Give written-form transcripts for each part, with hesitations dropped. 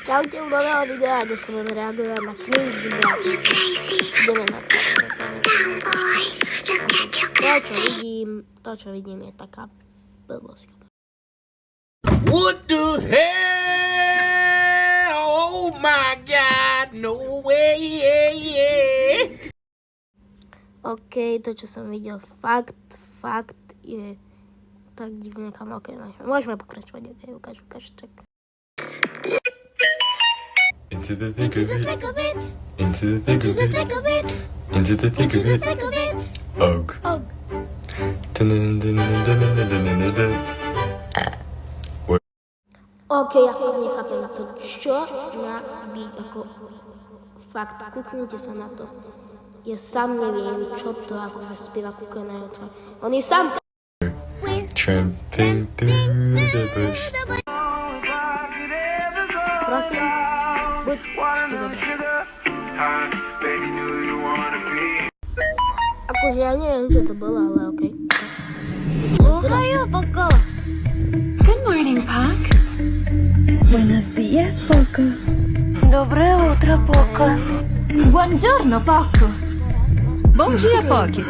Čaute u nového videa, dneska budeme reagovať na cringe videa. Ideme na to. To, čo vidím, je taká blbosť. What the hell? Oh my God, no way, OK, to, čo som videl, fakt je tak divné, kam OK, môžeme pokračovať, OK, ukáž, tak. Into the thick of it, into the thick of it, into the thick of it, Og. OK, ja fakt nechápem to, čo má byť, ako fakt, kúknite sa na to. Ja sám neviem, čo to akože spieva kúkaného tvár. On je sám... Tramping through the bush. Prosím, buď akože ja neviem, čo to bolo, ale OK. Ohayo, Poco. Good morning, Pac. Buenos días, Poco. Доброе утро, Poco. Buongiorno, Poco. Bom dia, Poco.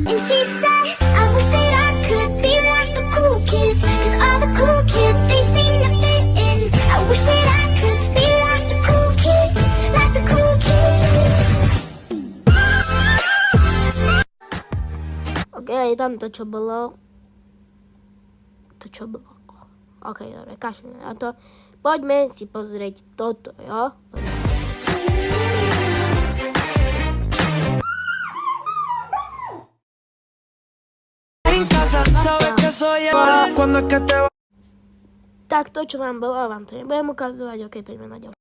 And she says, I wish that I could be like the cool kids, 'cause all the cool kids, they seem to fit in. I wish that I could be like the cool kids, like the cool kids. OK, je tam to, čo bolo. OK, dobre, kašľame na to. Poďme si pozrieť toto, jo? Tak to, čo vám bolo, vám to nebudem ukazovať. OK, poďme na ďalej.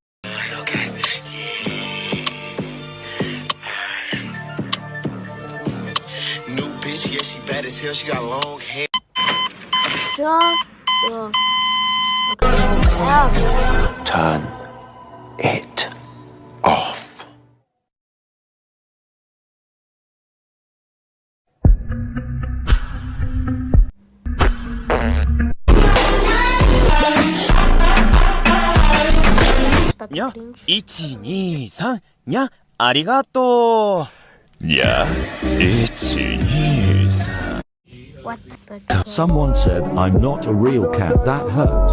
New bitch, yeah, she bad as hell. She got long hair. Čo? Jo. OK, Turn it off. 냐, 1, 2, 3, 냐, 아리가또. 냐, 1, 2, 3. what? Someone said, I'm not a real cat, that hurt.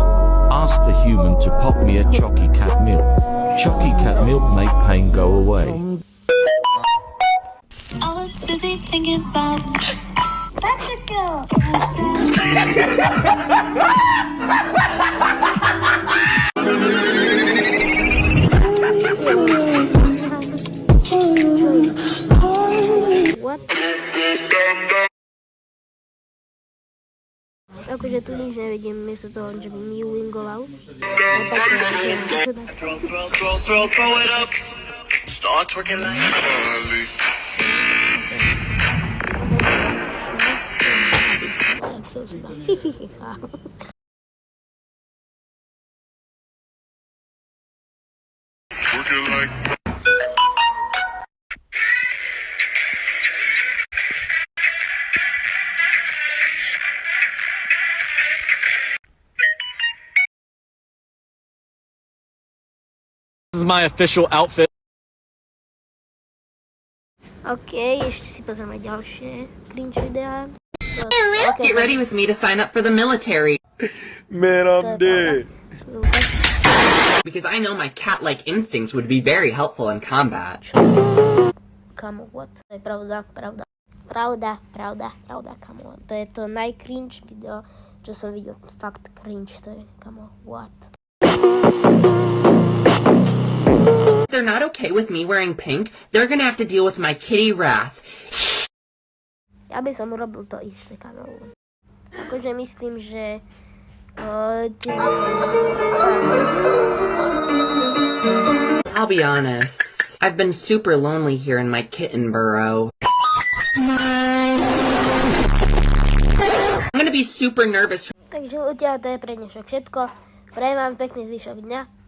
Ask the human to pop me a Chocky Cat milk. Chocky Cat milk make pain go away. I was busy thinking about Mexico. What? Akože tu nič nevidím, miesto toho, že by mi wingoval. Throw it up. Start twerking like Harley. Twerking like This is my official outfit. OK, ešte si pozrieme ďalšie cringe videá. Get ready with me to sign up for the military. Man, I'm dead. Because I know my cat-like instincts would be very helpful in combat. Kamo, what? To je pravda, kamo. To je to najcringe video, čo som videl. Fakt cringe, to je, kamo, what? If they're not okay with me wearing pink, they're gonna have to deal with my kitty wrath. Ja by som urobil to isté, kamo. Akože myslím, že... I'll be honest, I've been super lonely here in my kitten burrow. I'm gonna be super nervous. Takže ľudia, to je pre dnešok všetko. Prajem vám pekný zvyšok dňa.